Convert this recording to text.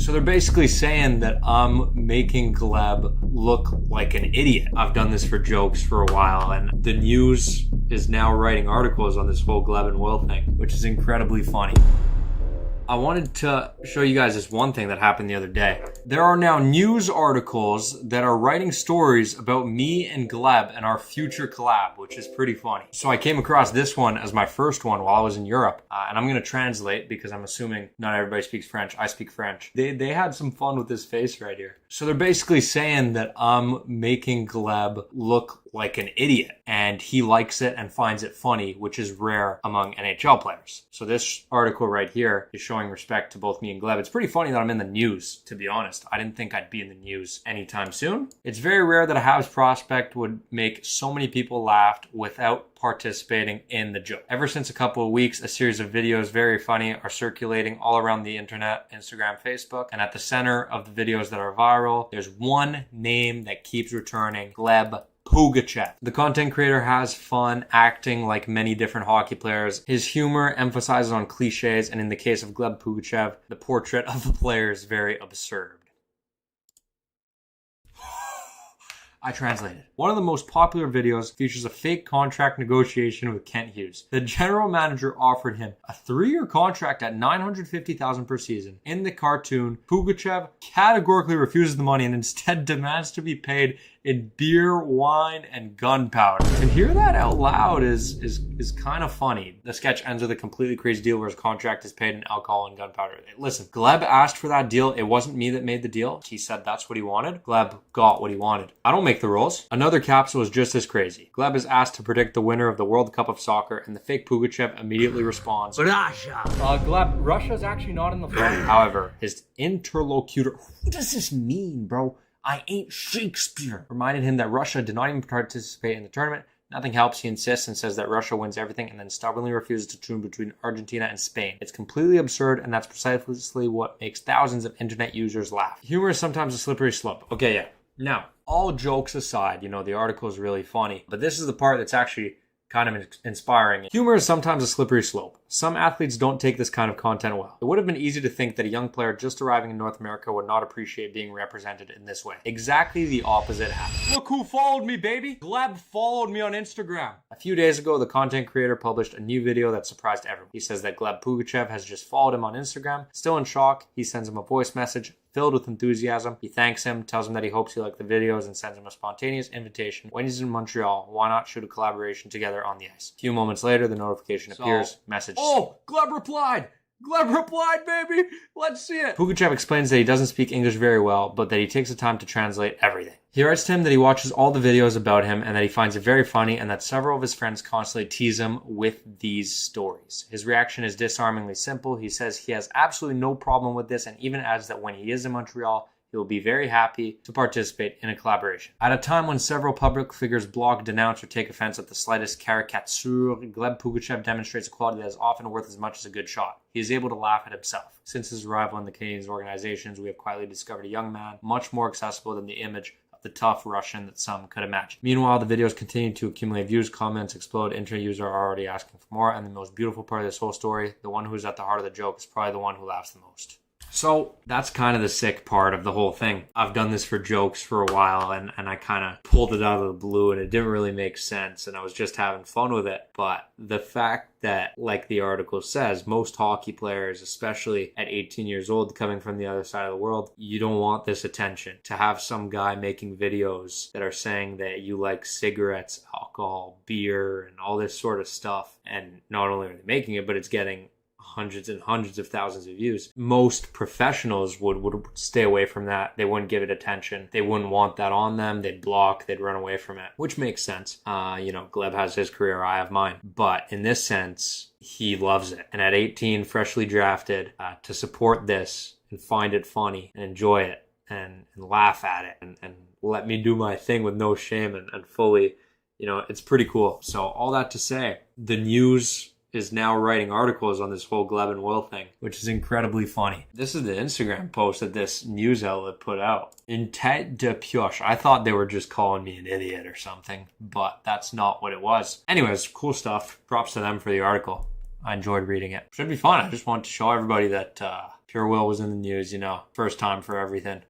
So they're basically saying that I'm making Gleb look like an idiot. I've done this for jokes for a while, and the news is now writing articles on this whole Gleb and Whyl thing, which is incredibly funny. I wanted to show you guys this one thing that happened the other day. There are now news articles that are writing stories about me and Gleb and our future collab, which is pretty funny. So I came across this one as my first one while I was in Europe. And I'm going to translate because I'm assuming not everybody speaks French. I speak French. They had some fun with this face right here. So they're basically saying that I'm making Gleb look like an idiot, and he likes it and finds it funny, which is rare among NHL players. So this article right here is showing respect to both me and Gleb. It's pretty funny that I'm in the news, to be honest. I didn't think I'd be in the news anytime soon. It's very rare that a Habs prospect would make so many people laugh without participating in the joke. Ever since a couple of weeks, a series of videos very funny are circulating all around the internet, Instagram, Facebook, and at the center of the videos that are viral, there's one name that keeps returning: Gleb Pugachyov. The content creator has fun acting like many different hockey players. His humor emphasizes on cliches, and in the case of Gleb Pugachyov, the portrait of the player is very absurd. I translated. One of the most popular videos features a fake contract negotiation with Kent Hughes. The general manager offered him a 3-year contract at $950,000 per season. In the cartoon, Pugachyov categorically refuses the money and instead demands to be paid in beer, wine, and gunpowder. To hear that out loud is kind of funny. The sketch ends with a completely crazy deal where his contract is paid in alcohol and gunpowder. Listen, Gleb asked for that deal. It wasn't me that made the deal. He said that's what he wanted. Gleb got what he wanted. I don't make the rules. Another capsule is just as crazy. Gleb is asked to predict the winner of the World Cup of Soccer, and the fake Pugachyov immediately responds, Russia. Gleb, Russia's actually not in the fight. However, his interlocutor, what does this mean, bro? I ain't Shakespeare, reminded him that Russia did not even participate in the tournament. Nothing helps. He insists and says that Russia wins everything and then stubbornly refuses to choose between Argentina and Spain. It's completely absurd, and that's precisely what makes thousands of internet users laugh. Humor is sometimes a slippery slope. Okay, yeah. Now, all jokes aside, the article is really funny, but this is the part that's actually kind of inspiring. Humor is sometimes a slippery slope. Some athletes don't take this kind of content well. It would have been easy to think that a young player just arriving in North America would not appreciate being represented in this way. Exactly the opposite happened. Look who followed me, baby! Gleb followed me on Instagram. A few days ago, the content creator published a new video that surprised everyone. He says that Gleb Pugachyov has just followed him on Instagram. Still in shock, he sends him a voice message filled with enthusiasm. He thanks him, tells him that he hopes he liked the videos, and sends him a spontaneous invitation. When he's in Montreal, why not shoot a collaboration together on the ice? A few moments later, the notification appears. Message. Oh, Gleb replied! Gleb replied, baby! Let's see it! Pugachyov explains that he doesn't speak English very well, but that he takes the time to translate everything. He writes to him that he watches all the videos about him and that he finds it very funny, and that several of his friends constantly tease him with these stories. His reaction is disarmingly simple. He says he has absolutely no problem with this, and even adds that when he is in Montreal, he will be very happy to participate in a collaboration. At a time when several public figures block, denounce, or take offense at the slightest caricature, Gleb Pugachyov demonstrates a quality that is often worth as much as a good shot. He is able to laugh at himself. Since his arrival in the Canadian organizations, we have quietly discovered a young man much more accessible than the image of the tough Russian that some could imagine. Meanwhile, the videos continue to accumulate views, comments explode, internet users are already asking for more, and the most beautiful part of this whole story, the one who's at the heart of the joke, is probably the one who laughs the most. So that's kind of the sick part of the whole thing. I've done this for jokes for a while, and I kind of pulled it out of the blue, and it didn't really make sense, and I was just having fun with it. But the fact that, like the article says, most hockey players, especially at 18 years old, coming from the other side of the world, you don't want this attention. To have some guy making videos that are saying that you like cigarettes, alcohol, beer, and all this sort of stuff, and not only are they making it, but it's getting hundreds and hundreds of thousands of views. Most professionals would stay away from that. They wouldn't give it attention. They wouldn't want that on them. They'd block. They'd run away from it, which makes sense. Gleb has his career. I have mine. But in this sense, he loves it. And at 18, freshly drafted, to support this and find it funny and enjoy it and laugh at it and let me do my thing with no shame and fully, it's pretty cool. So all that to say, the news is now writing articles on this whole Gleb and Whyl thing, which is incredibly funny. This is the Instagram post that this news outlet put out. In tête de pioche. I thought they were just calling me an idiot or something, but that's not what it was. Anyways, cool stuff. Props to them for the article. I enjoyed reading it. Should be fun. I just wanted to show everybody that Pure Whyl was in the news, first time for everything.